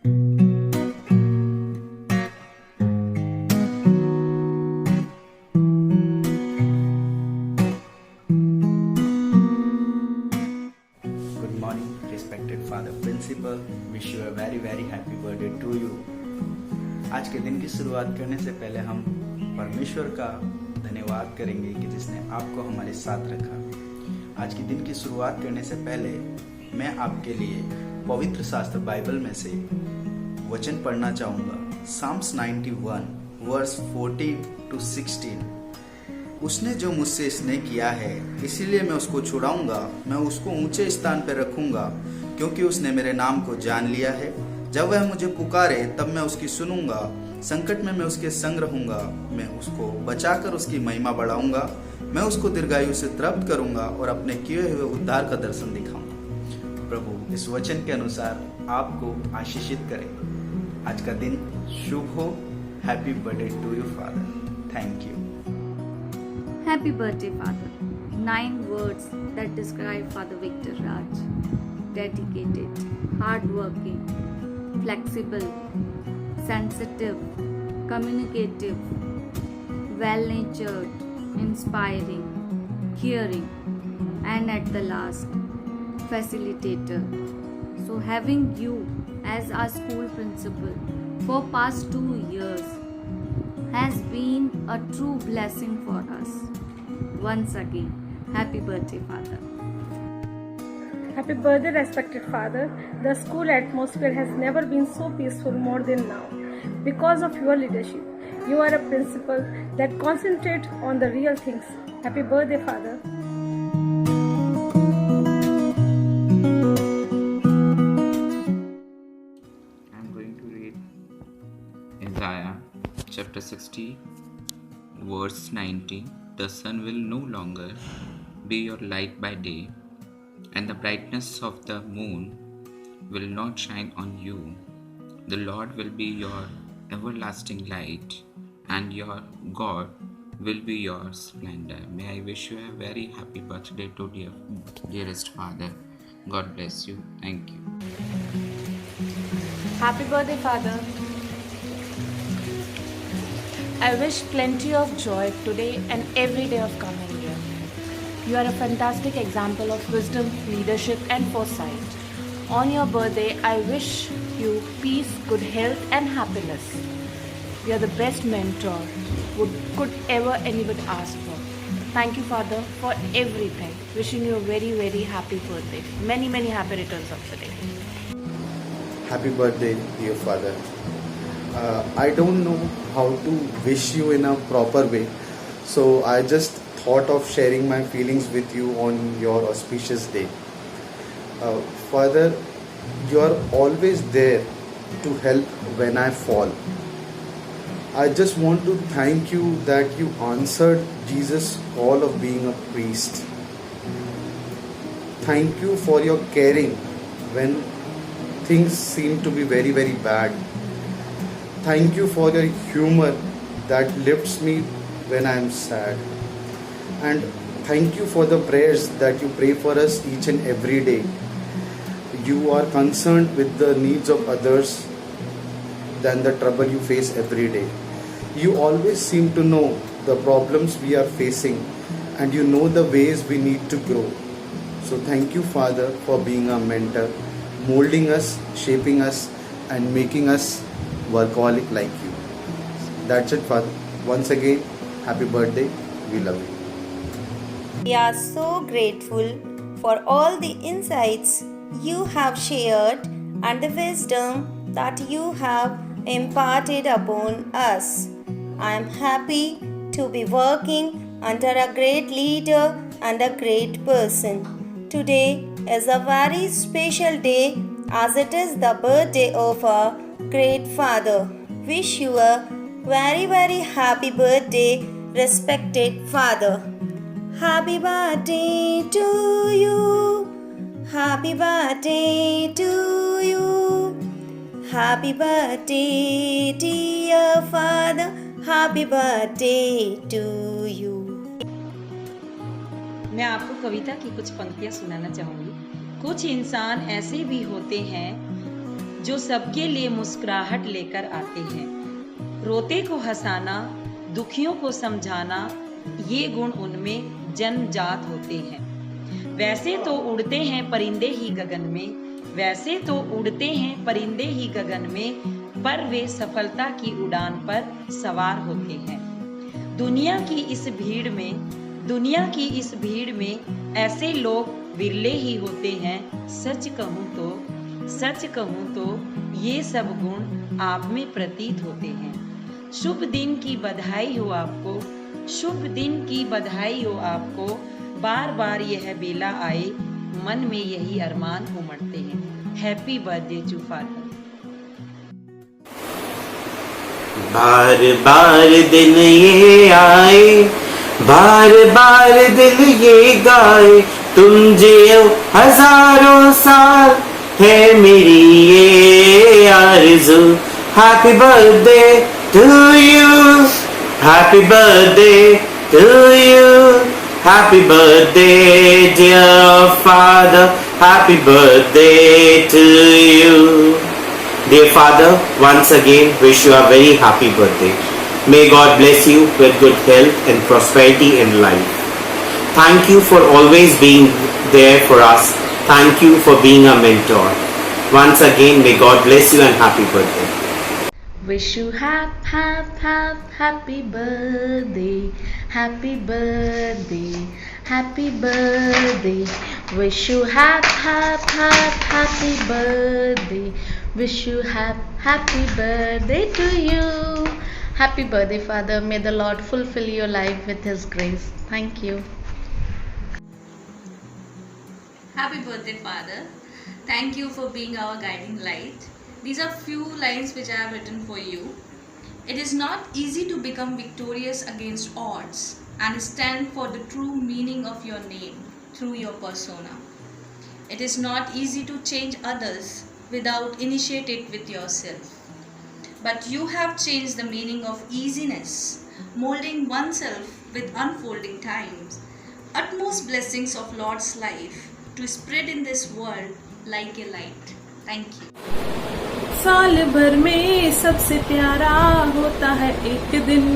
Good morning, respected Father Principal. Wish you a very very happy birthday to you. आज के दिन की शुरुआत करने से पहले हम परमेश्वर का धन्यवाद करेंगे कि जिसने आपको हमारे साथ रखा। आज के दिन की शुरुआत करने से पहले मैं आपके लिए पवित्र शास्त्र बाइबल में से वचन पढ़ना चाहूँगा। Psalms 91 verse 14 to 16। उसने जो मुझसे स्नेह किया है इसीलिए मैं उसको छुड़ाऊंगा, मैं उसको ऊंचे स्थान पर रखूंगा, क्योंकि उसने मेरे नाम को जान लिया है। जब वह मुझे पुकारे तब मैं उसकी सुनूंगा, संकट में मैं उसके संग रहूंगा। मैं उसको बचाकर उसकी महिमा बढ़ाऊंगा, मैं उसको दीर्घायु से तृप्त करूंगा और अपने किए हुए उद्धार का दर्शन दिखाऊंगा। प्रभु इस वचन के अनुसार आपको आशीषित करे। आज का दिन शुभ हो। Happy birthday to you father. Thank you. Happy birthday, Father. 9 words that describe Father Victor Raj. Dedicated, hardworking, flexible, sensitive, communicative, well-natured, inspiring, caring, and at the last, facilitator. So having you as our school principal for past 2 years has been a true blessing for us. Once again, happy birthday, Father. Happy birthday, respected Father. The school atmosphere has never been so peaceful more than now. Because of your leadership, you are a principal that concentrates on the real things. Happy birthday, Father. I'm going to read Isaiah chapter 60, verse 19. The sun will no longer be your light by day, and the brightness of the moon will not shine on you. The Lord will be your everlasting light, and your God will be your splendor. May I wish you a very happy birthday to dearest Father. God bless you. Thank you. Happy birthday, Father. I wish plenty of joy today and every day of coming year. You are a fantastic example of wisdom, leadership, and foresight. On your birthday, I wish you peace, good health, and happiness. You are the best mentor could ever anybody ask for. Thank you, Father, for everything. Wishing you a very, very happy birthday. Many, many happy returns of the day. Happy birthday, dear Father. I don't know how to wish you in a proper way, so I just thought of sharing my feelings with you on your auspicious day. Father, you are always there to help when I fall. I just want to thank you that you answered Jesus' call of being a priest. Thank you for your caring when things seem to be very, very bad. Thank you for your humor that lifts me when I am sad. And thank you for the prayers that you pray for us each and every day. You are concerned with the needs of others than the trouble you face every day. You always seem to know the problems we are facing, and you know the ways we need to grow. So thank you, Father, for being our mentor, molding us, shaping us, and making us workaholic like you. That's it, Father. Once again, happy birthday. We love you. We are so grateful for all the insights you have shared and the wisdom that you have imparted upon us. I am happy to be working under a great leader and a great person. Today is a very special day as it is the birthday of our great Father. Wish you a very, very happy birthday, respected Father. Happy birthday to you. Happy birthday to you. Happy birthday, dear Father. Happy birthday to you. मैं आपको कविता की कुछ पंक्तियां सुनाना चाहूँगी। कुछ इंसान ऐसे भी होते हैं जो सबके लिए मुस्कुराहट लेकर आते हैं। रोते को हंसाना, दुखियों को समझाना, ये गुण उनमें जन्मजात होते हैं। वैसे तो उड़ते हैं परिंदे ही गगन में, वैसे तो उड़ते हैं परिंदे ही गगन में, पर वे सफलता की उड़ान पर सवार होते हैं। दुनिया की इस भीड़ में ऐसे लोग विरले ही होते हैं। सच कहूँ तो ये सब गुण आप में प्रतीत होते हैं। शुभ दिन की बधाई हो आपको, शुभ दिन की बधाई हो आपको। बार बार यह बेला आए, मन में यही अरमान उमड़ते हैं। Happy birthday to father. बार बार दिन ये आए, बार बार दिल ये गाए, तुम जियो हजारों साल, है मेरी ये आरज़ू। Happy birthday to you, happy birthday to you, happy birthday dear father, happy birthday to you. Dear Father, once again wish you a very happy birthday. May God bless you with good health and prosperity in life. Thank you for always being there for us. Thank you for being a mentor. Once again, may God bless you and happy birthday. Wish you happy birthday, happy birthday, happy birthday. Wish you happy birthday. Wish you happy birthday to you. Happy birthday, Father. May the Lord fulfill your life with His grace. Thank you. Happy birthday, Father. Thank you for being our guiding light. These are few lines which I have written for you. It is not easy to become victorious against odds and stand for the true meaning of your name through your persona. It is not easy to change others without initiate it with yourself. But you have changed the meaning of easiness, molding oneself with unfolding times, utmost blessings of Lord's life to spread in this world like a light. Thank you. साल भर में सबसे प्यारा होता है एक दिन,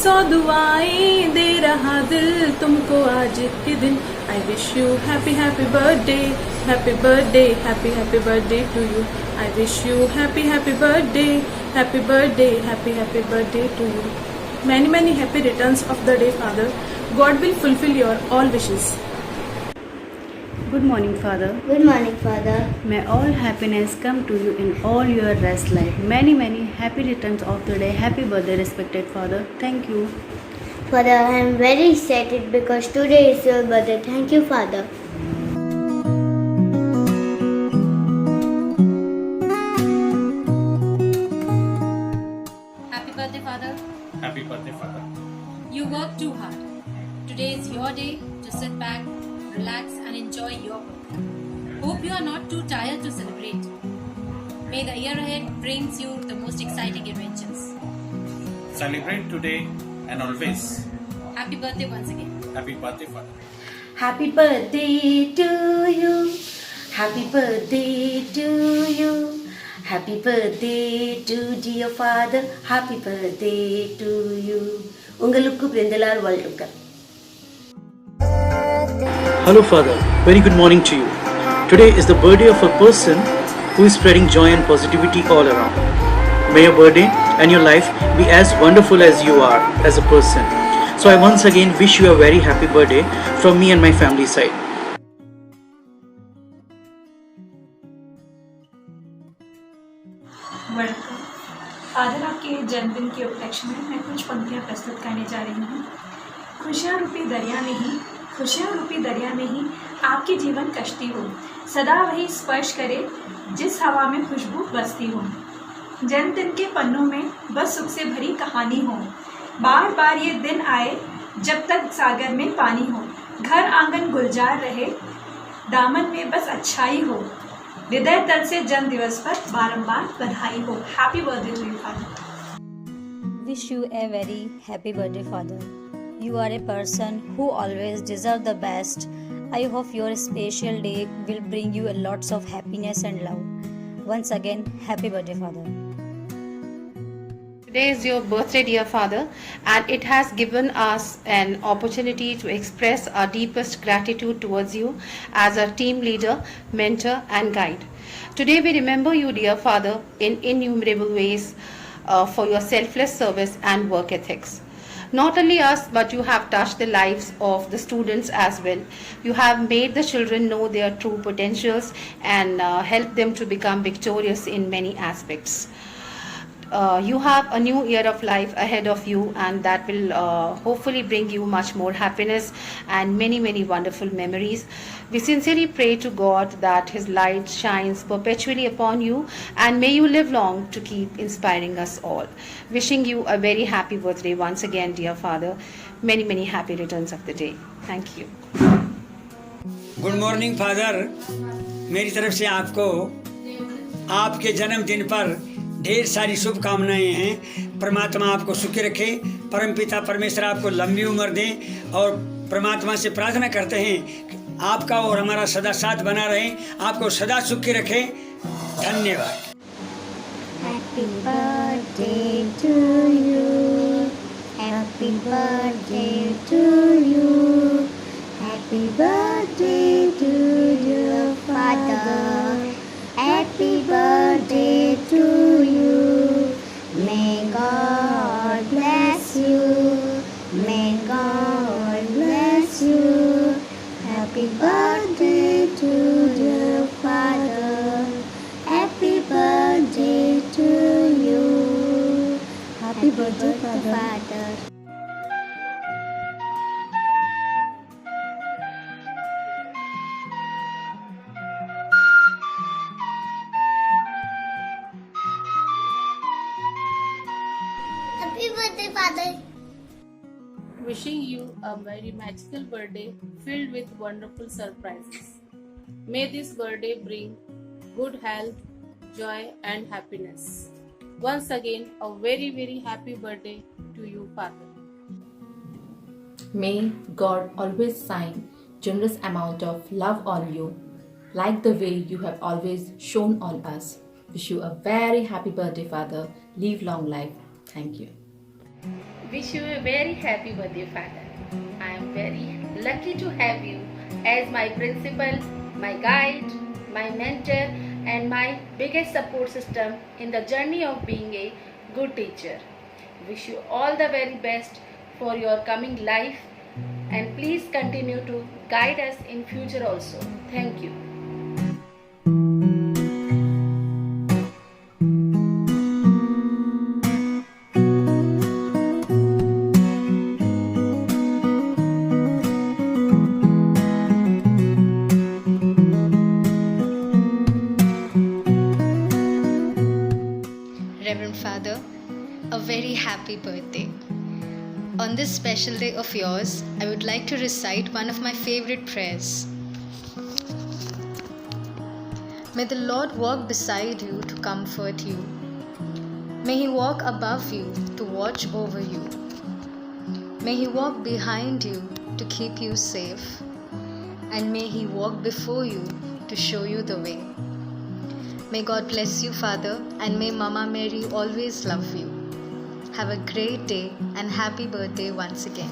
100 दुआएं दे रहा दिल तुमको आज के दिन। I wish you happy birthday, happy birthday, happy birthday to you. I wish you happy birthday, happy birthday, happy birthday to you. Many happy returns of the day, Father. God will fulfill your all wishes. Good morning, Father. Good morning, Father. May all happiness come to you in all your rest life. Many happy returns of the day. Happy birthday, respected Father. Thank you. Father, I am very excited because today is your birthday. Thank you, Father. Happy birthday, Father. Happy birthday, Father. You work too hard. Today is your day to sit back, relax and enjoy your birthday. Hope you are not too tired to celebrate. May the year ahead brings you the most exciting adventures. Celebrate today and always. Happy birthday once again. Happy birthday, Father. Happy birthday to you. Happy birthday to you. Happy birthday to dear Father. Happy birthday to you. உங்களுக்கு பிறந்தநாள் வாழ்த்துக்கள். Hello Father, very good morning to you. Today is the birthday of a person who is spreading joy and positivity all around. May your birthday and your life be as wonderful as you are as a person. So I once again wish you a very happy birthday from me and my family side. Welcome. Father, आपके जन्मदिन के उपलक्ष्य में मैं कुछ पंक्तियाँ प्रस्तुत करने जा रही हूँ। खुशियाँ रूपी दरिया में ही आपकी जीवन कश्ती हो, सदा वही स्पर्श करे जिस हवा में खुशबू बसती हो। जन्मदिन के पन्नों में बस सुख से भरी कहानी हो, बार बार ये दिन आए जब तक सागर में पानी हो। घर आंगन गुलजार रहे, दामन में बस अच्छाई हो, हृदय तल से जन्म दिवस पर बारंबार बधाई हो। Happy birthday to you father. Wish you a very happy birthday, Father. You are a person who always deserves the best. I hope your special day will bring you lots of happiness and love. Once again, happy birthday, Father. Today is your birthday, dear Father, and it has given us an opportunity to express our deepest gratitude towards you as our team leader, mentor, and guide. Today we remember you, dear Father, in innumerable ways for your selfless service and work ethics. Not only us, but you have touched the lives of the students as well. You have made the children know their true potentials and helped them to become victorious in many aspects. You have a new year of life ahead of you, and that will hopefully bring you much more happiness and many wonderful memories. We sincerely pray to God that His light shines perpetually upon you, and may you live long to keep inspiring us all. Wishing you a very happy birthday once again, dear Father. Many happy returns of the day. Thank you. Good morning father, मेरी तरफ से आपको आपके जन्मदिन पर ढेर सारी शुभकामनाएं हैं। परमात्मा आपको सुखी रखे, परमपिता परमेश्वर आपको लंबी उम्र दें, और परमात्मा से प्रार्थना करते हैं कि आपका और हमारा सदा साथ बना रहे, आपको सदा सुखी रखे। धन्यवाद। Happy birthday to you. Happy birthday to you. Happy birthday to your father. Happy birthday to you. May God bless you. May God bless you. Happy birthday to your father. Happy birthday to you. Happy birthday, Father. Happy birthday, Father. Wishing you a very magical birthday filled with wonderful surprises. May this birthday bring good health, joy, and happiness. Once again, a very happy birthday to you, Father. May God always shine generous amount of love on you, like the way you have always shown on us. Wish you a very happy birthday, Father. Live long life. Thank you. Wish you a very happy birthday, Father. I am very lucky to have you as my principal, my guide, my mentor, and my biggest support system in the journey of being a good teacher. Wish you all the very best for your coming life, and please continue to guide us in future also. Thank you. Reverend Father, a very happy birthday. On this special day of yours, I would like to recite one of my favorite prayers. May the Lord walk beside you to comfort you. May He walk above you to watch over you. May He walk behind you to keep you safe. And may He walk before you to show you the way. May God bless you, Father, and may Mama Mary always love you. Have a great day and happy birthday once again.